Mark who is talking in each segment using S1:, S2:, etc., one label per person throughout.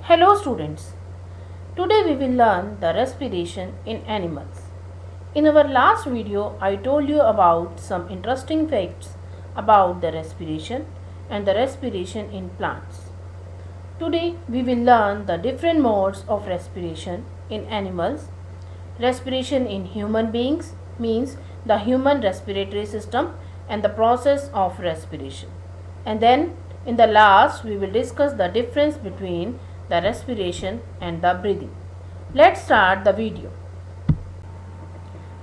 S1: Hello students. Today we will learn the respiration in animals. In our last video I told you about some interesting facts about the respiration and the respiration in plants. Today we will learn the different modes of respiration in animals. Respiration in human beings means the human respiratory system and the process of respiration. And then in the last we will discuss the difference between the respiration and the breathing. Let's start the video.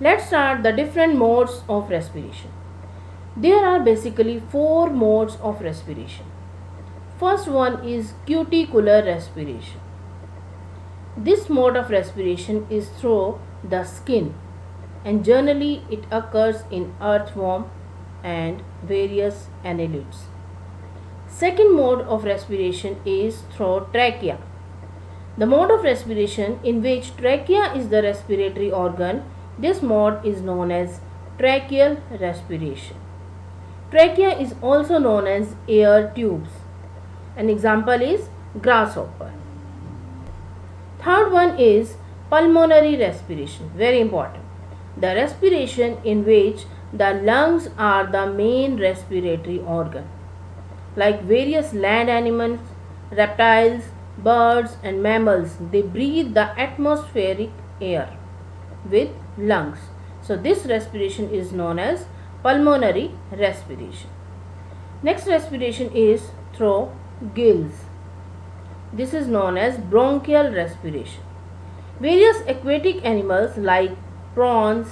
S1: Let's start the different modes of respiration. There are basically four modes of respiration. First one is cuticular respiration. This mode of respiration is through the skin and generally it occurs in earthworm and various annelids. Second mode of respiration is through trachea. The mode of respiration in which trachea is the respiratory organ, this mode is known as tracheal respiration. Trachea is also known as air tubes. An example is grasshopper. Third one is pulmonary respiration, very important. The respiration in which the lungs are the main respiratory organ. Like various land animals, reptiles, birds and mammals, they breathe the atmospheric air with lungs. So this respiration is known as pulmonary respiration. Next respiration is through gills. This is known as bronchial respiration. Various aquatic animals like prawns,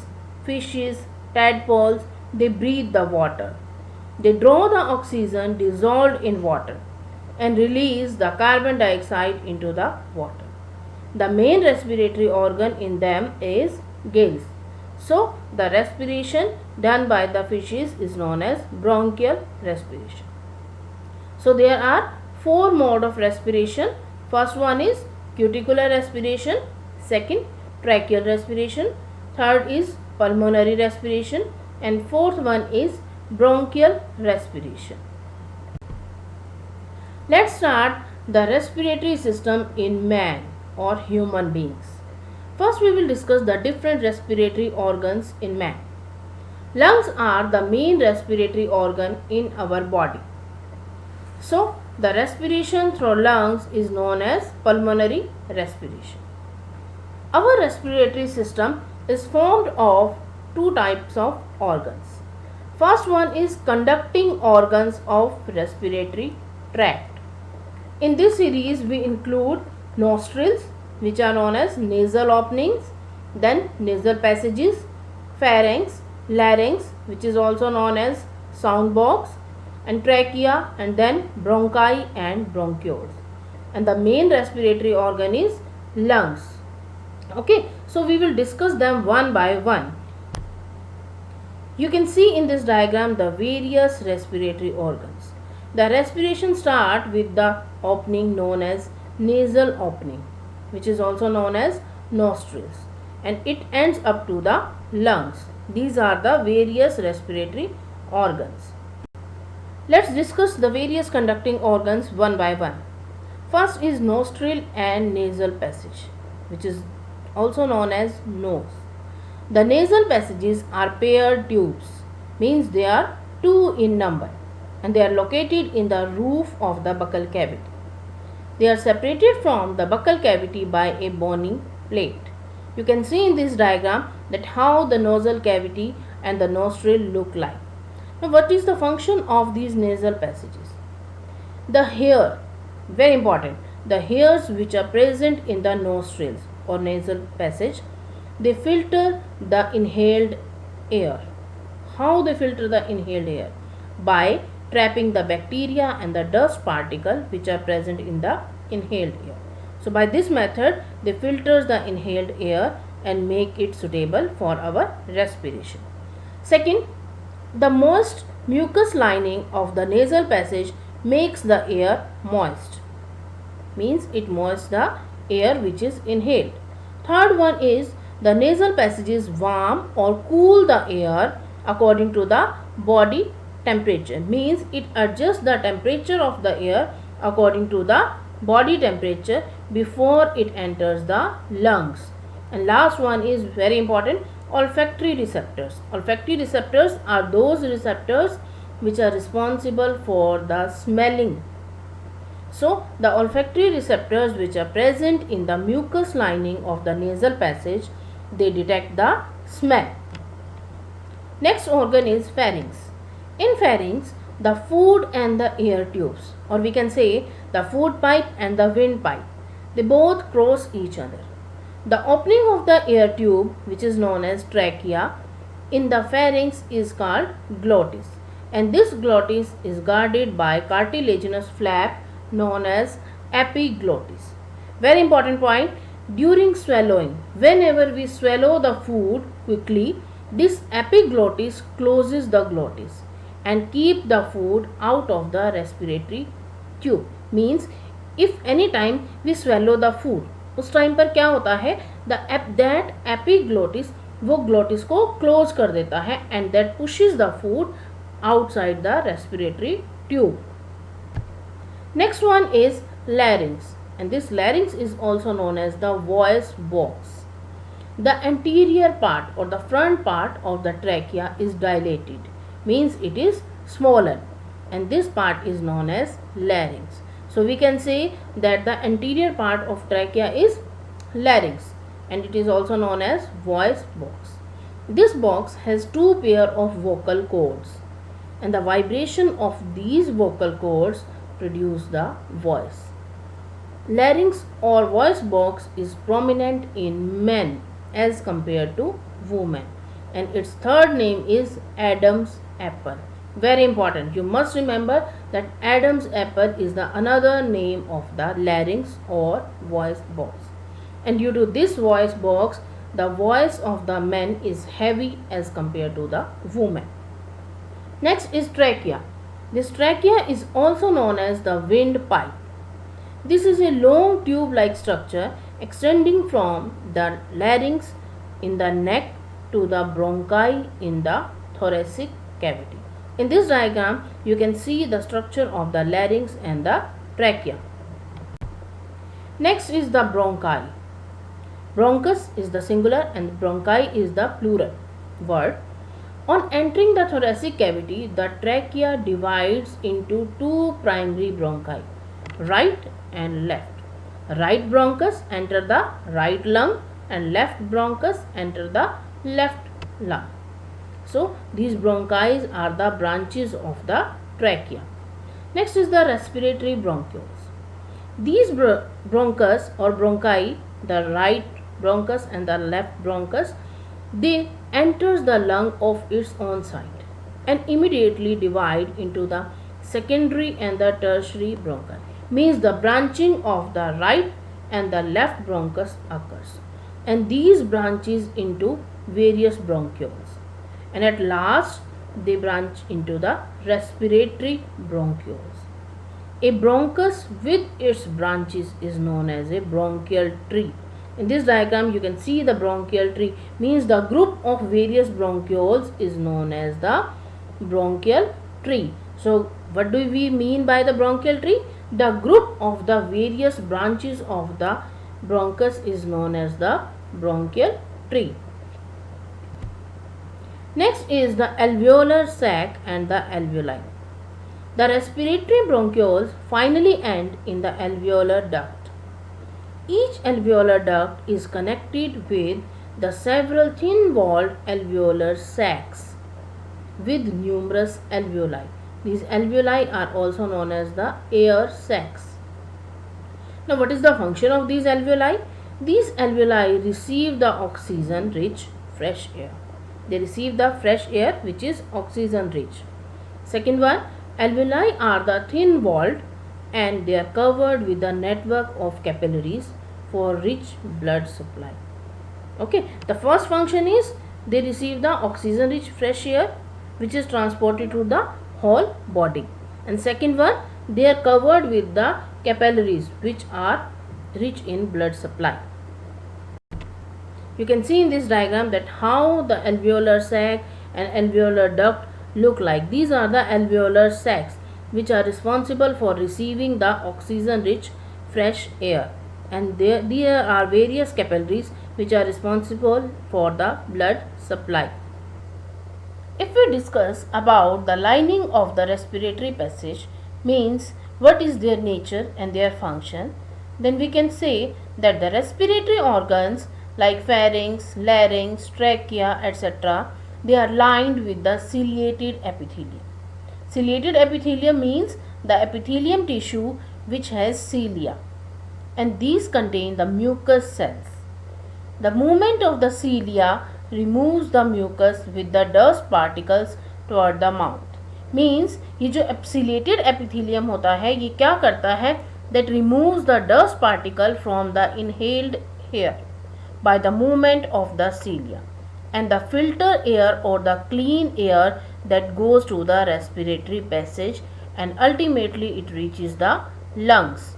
S1: fishes, tadpoles, they breathe the water. They draw the oxygen dissolved in water and release the carbon dioxide into the water. The main respiratory organ in them is gills. So, the respiration done by the fishes is known as bronchial respiration. So, there are four modes of respiration. First one is cuticular respiration, second tracheal respiration, third is pulmonary respiration and fourth one is bronchial respiration. Let's start the respiratory system in man or human beings. First we will discuss the different respiratory organs in man. Lungs are the main respiratory organ in our body. So the respiration through lungs is known as pulmonary respiration. Our respiratory system is formed of two types of organs. First one is conducting organs of respiratory tract. In this series we include nostrils, which are known as nasal openings, then nasal passages, pharynx, larynx, which is also known as sound box, and trachea, and then bronchi and bronchioles. And the main respiratory organ is lungs. Okay, so we will discuss them one by one. You can see in this diagram the various respiratory organs. The respiration starts with the opening known as nasal opening, which is also known as nostrils, and it ends up to the lungs. These are the various respiratory organs. Let's discuss the various conducting organs one by one. First is nostril and nasal passage, which is also known as nose. The nasal passages are paired tubes, means they are two in number and they are located in the roof of the buccal cavity. They are separated from the buccal cavity by a bony plate. You can see in this diagram that how the nasal cavity and the nostril look like. Now what is the function of these nasal passages? The hair, very important, the hairs which are present in the nostrils or nasal passage, they filter the inhaled air. How they filter the inhaled air? By trapping the bacteria and the dust particle which are present in the inhaled air. So by this method they filter the inhaled air and make it suitable for our respiration. Second, the moist mucus lining of the nasal passage makes the air moist, means it moists the air which is inhaled. Third one is the nasal passages warm or cool the air according to the body temperature, means it adjusts the temperature of the air according to the body temperature before it enters the lungs. And last one is very important, olfactory receptors. Olfactory receptors are those receptors which are responsible for the smelling. So the olfactory receptors which are present in the mucous lining of the nasal passage, they detect the smell. Next organ is pharynx. In pharynx, the food and the air tubes, or we can say the food pipe and the windpipe, they both cross each other. The opening of the air tube, which is known as trachea, in the pharynx is called glottis, and this glottis is guarded by cartilaginous flap known as epiglottis. Very important point, during swallowing, whenever we swallow the food quickly, this epiglottis closes the glottis and keep the food out of the respiratory tube. Means if any time we swallow the food, उस time पर क्या होता है, that epiglottis वो glottis को close कर देता है and that pushes the food outside the respiratory tube. Next one is larynx, and this larynx is also known as the voice box. The anterior part or the front part of the trachea is dilated, means it is smaller, and this part is known as larynx. So we can say that the anterior part of trachea is larynx, and it is also known as voice box. This box has two pair of vocal cords, and the vibration of these vocal cords produce the voice. Larynx or voice box is prominent in men as compared to women, and its third name is Adam's apple. Very important, you must remember that Adam's apple is the another name of the larynx or voice box, and due to this voice box, the voice of the men is heavy as compared to the women. Next is trachea. This trachea is also known as the windpipe. This is a long tube-like structure extending from the larynx in the neck to the bronchi in the thoracic cavity. In this diagram, you can see the structure of the larynx and the trachea. Next is the bronchi. Bronchus is the singular and bronchi is the plural word. On entering the thoracic cavity, the trachea divides into two primary bronchi, right and left. Right bronchus enter the right lung and left bronchus enter the left lung. So these bronchi are the branches of the trachea. Next is the respiratory bronchioles. These bronchus or bronchi, the right bronchus and the left bronchus, they enters the lung of its own side and immediately divide into the secondary and the tertiary bronchi. Means the branching of the right and the left bronchus occurs, and these branches into various bronchioles, and at last they branch into the respiratory bronchioles. A bronchus with its branches is known as a bronchial tree. In this diagram, you can see the bronchial tree, means the group of various bronchioles is known as the bronchial tree. So what do we mean by the bronchial tree? The group of the various branches of the bronchus is known as the bronchial tree. Next is the alveolar sac and the alveoli. The respiratory bronchioles finally end in the alveolar duct. Each alveolar duct is connected with the several thin-walled alveolar sacs with numerous alveoli. These alveoli are also known as the air sacs. Now, what is the function of these alveoli? These alveoli receive the oxygen-rich fresh air. They receive the fresh air which is oxygen-rich. Second one, alveoli are the thin-walled and they are covered with a network of capillaries for rich blood supply. Okay, the first function is they receive the oxygen-rich fresh air which is transported to the whole body, and second one, they are covered with the capillaries which are rich in blood supply. You can see in this diagram that how the alveolar sac and alveolar duct look like. These are the alveolar sacs which are responsible for receiving the oxygen rich fresh air, and there are various capillaries which are responsible for the blood supply. If we discuss about the lining of the respiratory passage, means what is their nature and their function, then we can say that the respiratory organs like pharynx, larynx, trachea, etc., they are lined with the ciliated epithelium. Ciliated epithelium means the epithelium tissue which has cilia, and these contain the mucus cells. The movement of the cilia removes the mucus with the dust particles toward the mouth. Means ये जो ciliated epithelium होता है ये क्या करता है, that removes the dust particle from the inhaled air by the movement of the cilia, and the filter air or the clean air that goes to the respiratory passage, and ultimately it reaches the lungs.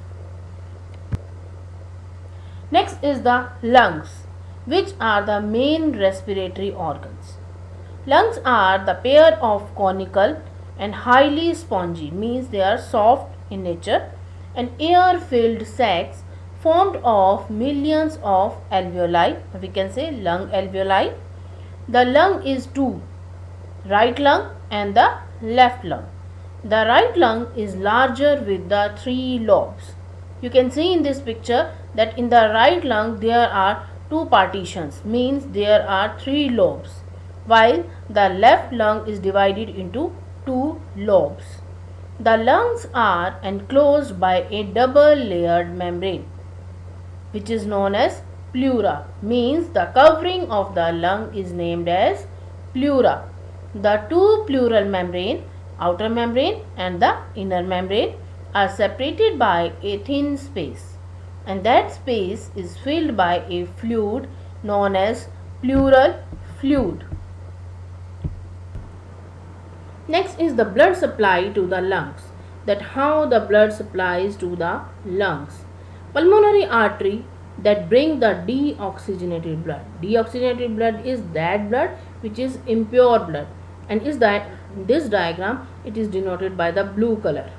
S1: Next is the lungs, which are the main respiratory organs. Lungs are the pair of conical and highly spongy, means they are soft in nature, and air-filled sacs formed of millions of alveoli, we can say lung alveoli. The lung is two, right lung and the left lung. The right lung is larger with the three lobes. You can see in this picture that in the right lung there are two partitions, means there are three lobes, while the left lung is divided into two lobes. The lungs are enclosed by a double layered membrane which is known as pleura, means the covering of the lung is named as pleura. The two pleural membrane, outer membrane and the inner membrane, are separated by a thin space, and that space is filled by a fluid known as pleural fluid. Next is the blood supply to the lungs, that how the blood supplies to the lungs. Pulmonary artery that bring the deoxygenated blood. Deoxygenated blood is that blood which is impure blood, and is that this diagram it is denoted by the blue color.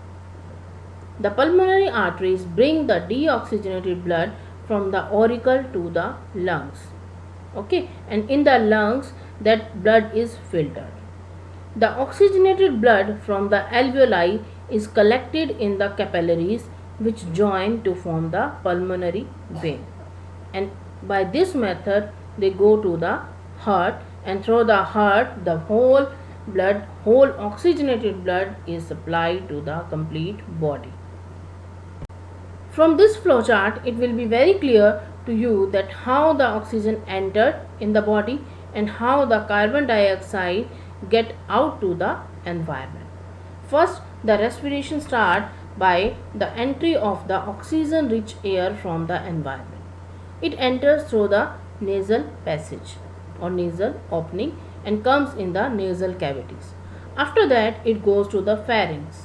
S1: The pulmonary arteries bring the deoxygenated blood from the auricle to the lungs. Okay, and in the lungs that blood is filtered. The oxygenated blood from the alveoli is collected in the capillaries which join to form the pulmonary vein, and by this method they go to the heart, and through the heart the whole oxygenated blood is supplied to the complete body. From this flowchart it will be very clear to you that how the oxygen entered in the body and how the carbon dioxide get out to the environment. First, the respiration start by the entry of the oxygen rich air from the environment. It enters through the nasal passage or nasal opening and comes in the nasal cavities. After that it goes to the pharynx.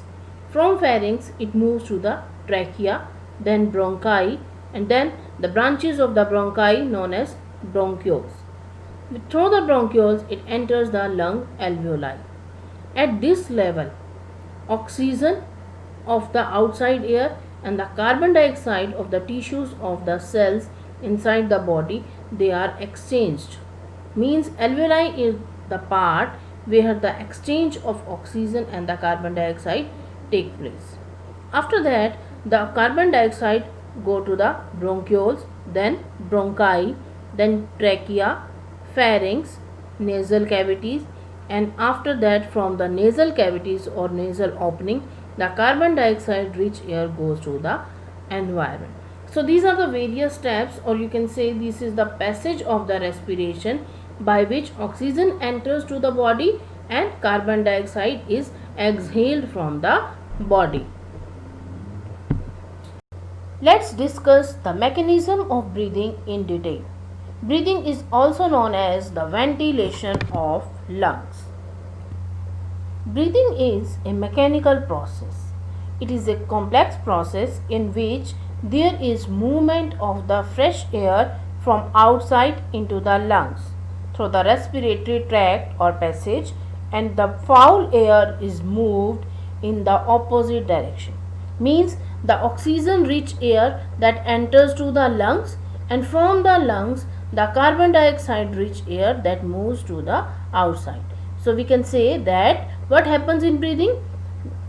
S1: From pharynx it moves to the trachea, then bronchi, and then the branches of the bronchi known as bronchioles. Through the bronchioles it enters the lung alveoli. At this level, oxygen of the outside air and the carbon dioxide of the tissues of the cells inside the body, they are exchanged. Means alveoli is the part where the exchange of oxygen and the carbon dioxide take place. After that the carbon dioxide go to the bronchioles, then bronchi, then trachea, pharynx, nasal cavities, and after that from the nasal cavities or nasal opening the carbon dioxide rich air goes to the environment. So these are the various steps, or you can say this is the passage of the respiration by which oxygen enters to the body and carbon dioxide is exhaled from the body. Let's discuss the mechanism of breathing in detail. Breathing is also known as the ventilation of lungs. Breathing is a mechanical process. It is a complex process in which there is movement of the fresh air from outside into the lungs through the respiratory tract or passage, and the foul air is moved in the opposite direction. Means the oxygen rich air that enters to the lungs, and from the lungs the carbon dioxide rich air that moves to the outside. So we can say that what happens in breathing,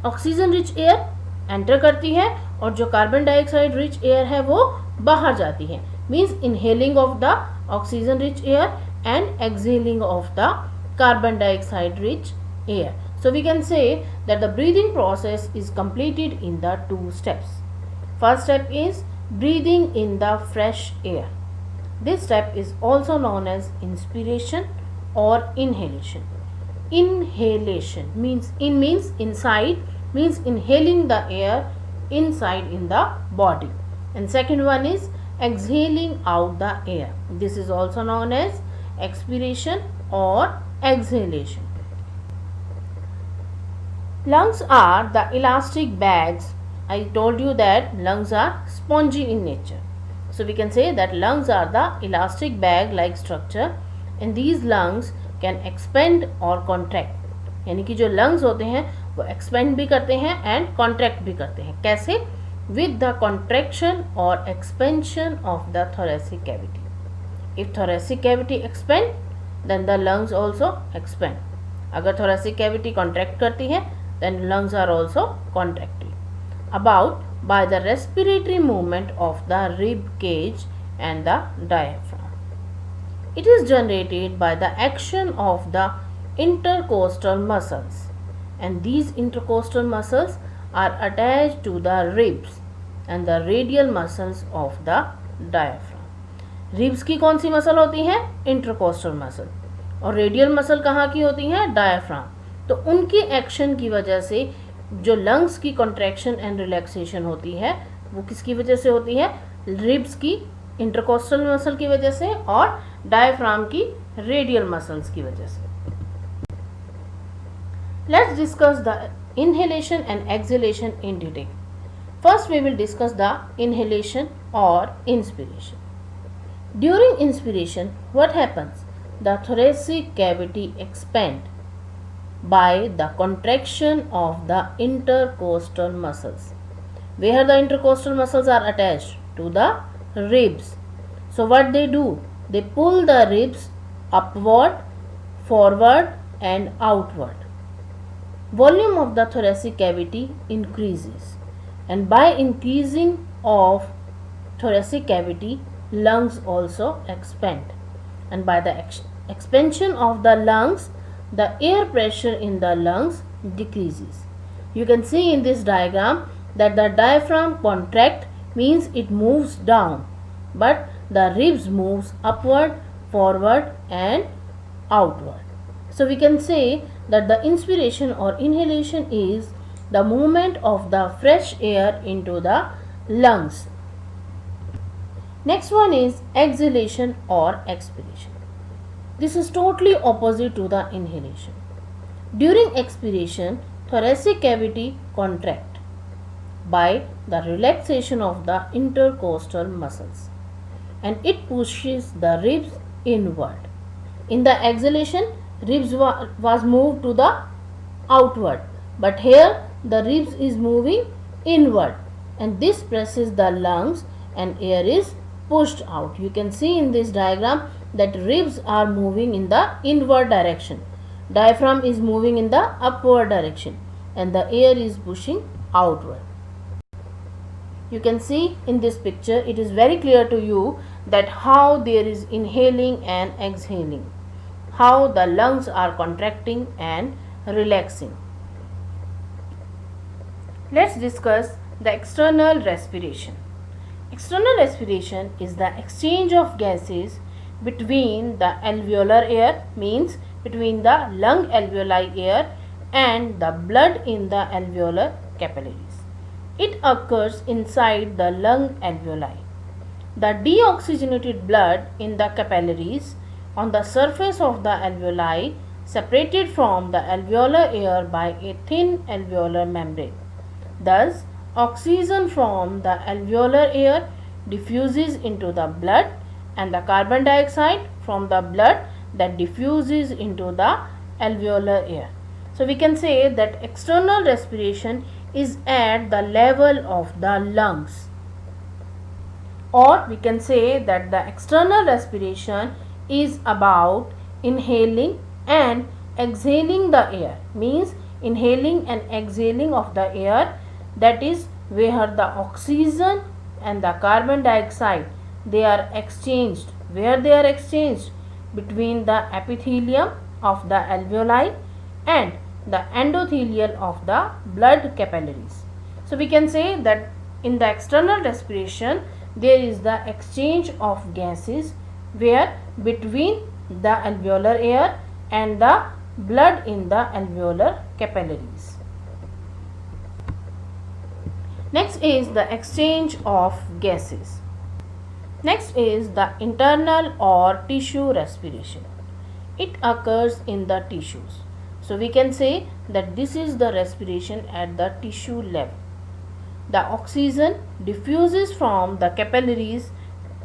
S1: oxygen rich air enter करती है और जो carbon dioxide rich air है वो बाहर जाती है, means inhaling of the oxygen rich air and exhaling of the carbon dioxide rich air. So we can say that the breathing process is completed in the two steps. First step is breathing in the fresh air. This step is also known as inspiration or inhalation. Inhalation means inside, means inhaling the air inside in the body, and second one is exhaling out the air. This is also known as expiration or exhalation. Lungs are the elastic bags. I told you that lungs are spongy in nature. So we can say that lungs are the elastic bag like structure, and these lungs can expand or contract. यानी कि जो lungs होते हैं वो expand भी करते हैं and contract भी करते हैं. कैसे? With the contraction or expansion of the thoracic cavity. If thoracic cavity expand, then the lungs also expand. अगर thoracic cavity contract करती है, then lungs are also contracting. About by the respiratory movement of the rib cage and the diaphragm. It is generated by the action of the intercostal muscles, and these intercostal muscles are attached to the ribs and the radial muscles of the diaphragm. Ribs की कौन सी muscle होती है? Intercostal muscle. और radial muscle कहाँ की होती है? Diaphragm. तो उनकी एक्शन की वजह से जो लंग्स की कॉन्ट्रैक्शन एंड रिलैक्सेशन होती है वो किसकी वजह से होती है? रिब्स की इंटरकोस्टल मसल की वजह से और डायफ्राम की रेडियल मसल्स की वजह से. Let's discuss the inhalation and exhalation in detail. First we will discuss the inhalation और inspiration. During inspiration, what happens? The thoracic cavity expands by the contraction of the intercostal muscles. Where the intercostal muscles are attached? To the ribs. So what they do? They pull the ribs upward, forward and outward. Volume of the thoracic cavity increases, and by increasing of thoracic cavity, lungs also expand, and by the expansion of the lungs, the air pressure in the lungs decreases. You can see in this diagram that the diaphragm contract, means it moves down, but the ribs moves upward, forward and outward. So we can say that the inspiration or inhalation is the movement of the fresh air into the lungs. Next one is exhalation or expiration. This is totally opposite to the inhalation. During expiration, thoracic cavity contract by the relaxation of the intercostal muscles, and it pushes the ribs inward. In the exhalation, ribs was moved to the outward, but here the ribs is moving inward, and this presses the lungs and air is pushed out. You can see in this diagram that ribs are moving in the inward direction, diaphragm is moving in the upward direction, and the air is pushing outward. You can see in this picture, it is very clear to you that how there is inhaling and exhaling, how the lungs are contracting and relaxing. Let's discuss the external respiration. External respiration is the exchange of gases between the alveolar air, means between the lung alveoli air and the blood in the alveolar capillaries. It occurs inside the lung alveoli. The deoxygenated blood in the capillaries on the surface of the alveoli separated from the alveolar air by a thin alveolar membrane. Thus, oxygen from the alveolar air diffuses into the blood, and the carbon dioxide from the blood that diffuses into the alveolar air. So we can say that external respiration is at the level of the lungs. Or we can say that the external respiration is about inhaling and exhaling the air, means inhaling and exhaling of the air, that is where the oxygen and the carbon dioxide they are exchanged, where they are exchanged between the epithelium of the alveoli and the endothelial of the blood capillaries. So we can say that in the external respiration there is the exchange of gases where between the alveolar air and the blood in the alveolar capillaries. Next is the exchange of gases. Next is the internal or tissue respiration. It occurs in the tissues. So we can say that this is the respiration at the tissue level. The oxygen diffuses from the capillaries,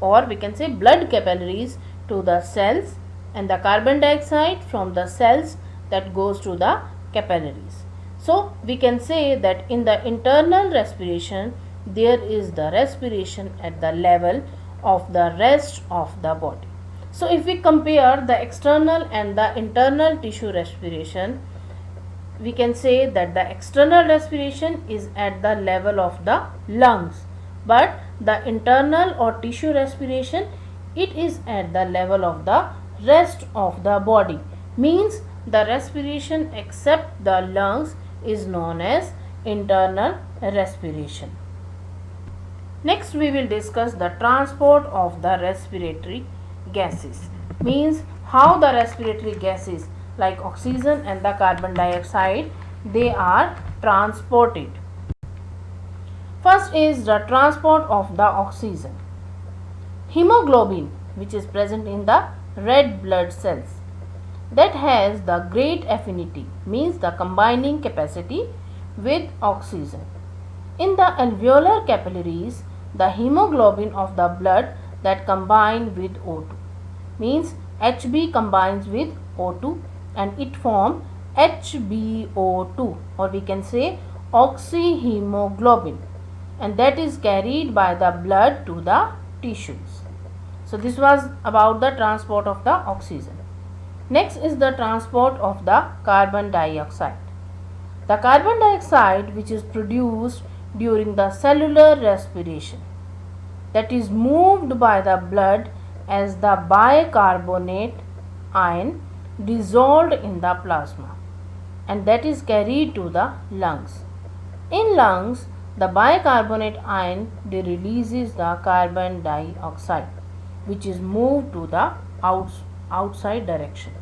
S1: or we can say blood capillaries, to the cells, and the carbon dioxide from the cells that goes to the capillaries. So we can say that in the internal respiration there is the respiration at the level of the rest of the body. So if we compare the external and the internal tissue respiration, we can say that the external respiration is at the level of the lungs, but the internal or tissue respiration, it is at the level of the rest of the body, means the respiration except the lungs is known as internal respiration. Next we will discuss the transport of the respiratory gases, means how the respiratory gases like oxygen and the carbon dioxide they are transported. First is the transport of the oxygen. Hemoglobin, which is present in the red blood cells, that has the great affinity, means the combining capacity with oxygen. In the alveolar capillaries, the hemoglobin of the blood that combine with O2, means Hb combines with O2 and it form HbO2, or we can say oxyhemoglobin, and that is carried by the blood to the tissues. So this was about the transport of the oxygen. Next is the transport of the carbon dioxide. The carbon dioxide which is produced during the cellular respiration, that is moved by the blood as the bicarbonate ion dissolved in the plasma, and that is carried to the lungs. In lungs, the bicarbonate ion releases the carbon dioxide which is moved to the outside direction.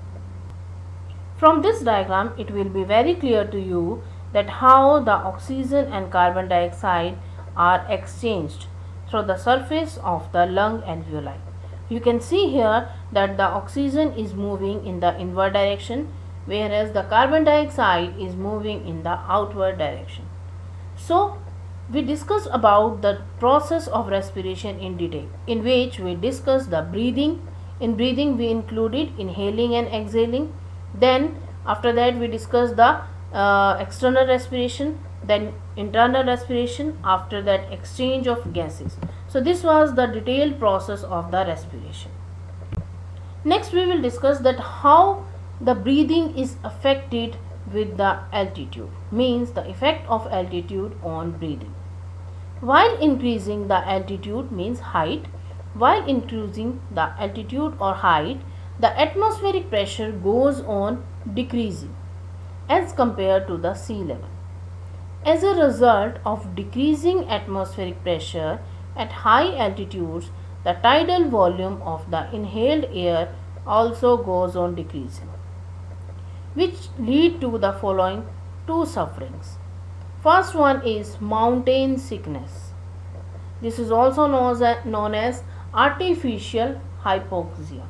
S1: From this diagram it will be very clear to you that how the oxygen and carbon dioxide are exchanged through the surface of the lung alveoli. You can see here that the oxygen is moving in the inward direction, whereas the carbon dioxide is moving in the outward direction. So we discussed about the process of respiration in detail, in which we discussed the breathing. In breathing we included inhaling and exhaling. Then after that we discussed the external respiration, then internal respiration, after that exchange of gases. So this was the detailed process of the respiration. Next we will discuss that how the breathing is affected with the altitude, means the effect of altitude on breathing. While increasing the altitude, means height, while increasing the altitude or height, the atmospheric pressure goes on decreasing as compared to the sea level. As a result of decreasing atmospheric pressure at high altitudes, the tidal volume of the inhaled air also goes on decreasing, which lead to the following two sufferings. First one is mountain sickness. This is also known as artificial hypoxia.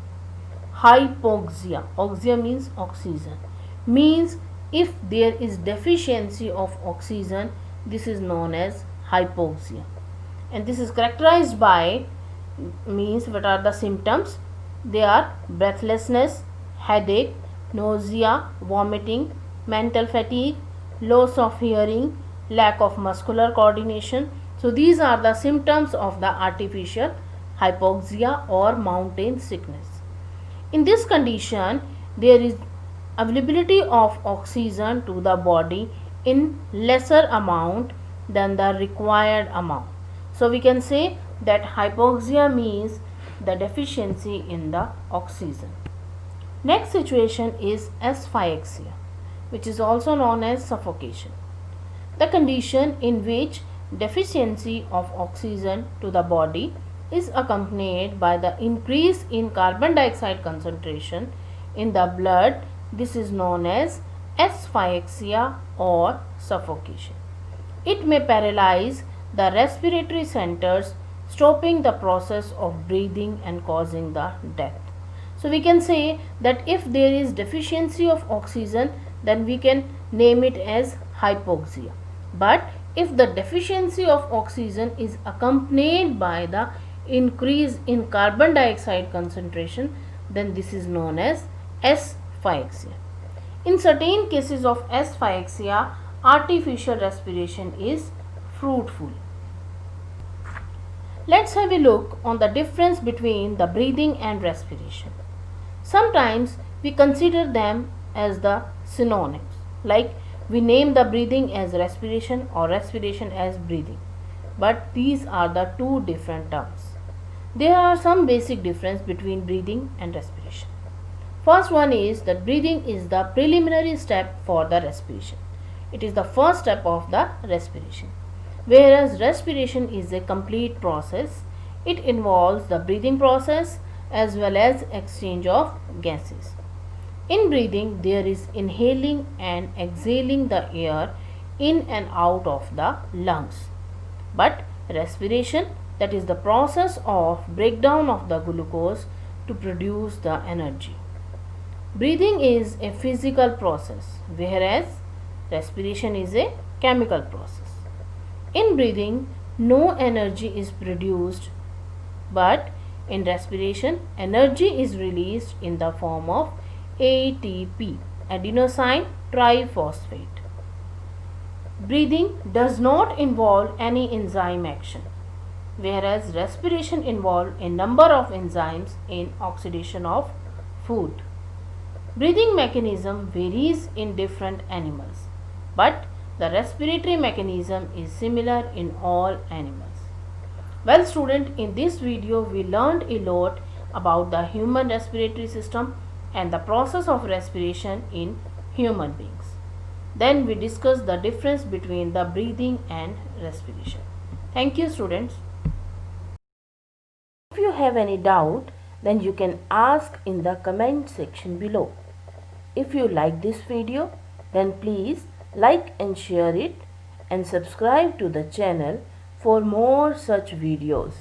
S1: Hypoxia, oxia means oxygen, means if there is deficiency of oxygen, this is known as hypoxia. And this is characterized by, means what are the symptoms? They are breathlessness, headache, nausea, vomiting, mental fatigue, loss of hearing, lack of muscular coordination. So these are the symptoms of the artificial hypoxia or mountain sickness. In this condition, there is availability of oxygen to the body in lesser amount than the required amount. So we can say that hypoxia means the deficiency in the oxygen. Next situation is asphyxia, which is also known as suffocation. The condition in which deficiency of oxygen to the body is accompanied by the increase in carbon dioxide concentration in the blood. This is known as asphyxia or suffocation. It may paralyze the respiratory centers, stopping the process of breathing and causing the death. So we can say that if there is deficiency of oxygen, then we can name it as hypoxia. But if the deficiency of oxygen is accompanied by the increase in carbon dioxide concentration, then this is known as asphyxia. In certain cases of asphyxia, artificial respiration is fruitful. Let's have a look on the difference between the breathing and respiration. Sometimes we consider them as the synonyms, like we name the breathing as respiration or respiration as breathing. But these are the two different terms. There are some basic difference between breathing and respiration. First one is that breathing is the preliminary step for the respiration. It is the first step of the respiration. Whereas respiration is a complete process. It involves the breathing process as well as exchange of gases. In breathing, there is inhaling and exhaling the air in and out of the lungs. But respiration, that is the process of breakdown of the glucose to produce the energy. Breathing is a physical process, whereas respiration is a chemical process. In breathing, no energy is produced, but in respiration, energy is released in the form of ATP, adenosine triphosphate. Breathing does not involve any enzyme action, whereas respiration involves a number of enzymes in oxidation of food. Breathing mechanism varies in different animals, but the respiratory mechanism is similar in all animals. Well student, in this video we learned a lot about the human respiratory system and the process of respiration in human beings. Then we discussed the difference between the breathing and respiration. Thank you students. If you have any doubt, then you can ask in the comment section below. If you like this video, then please like and share it and subscribe to the channel for more such videos.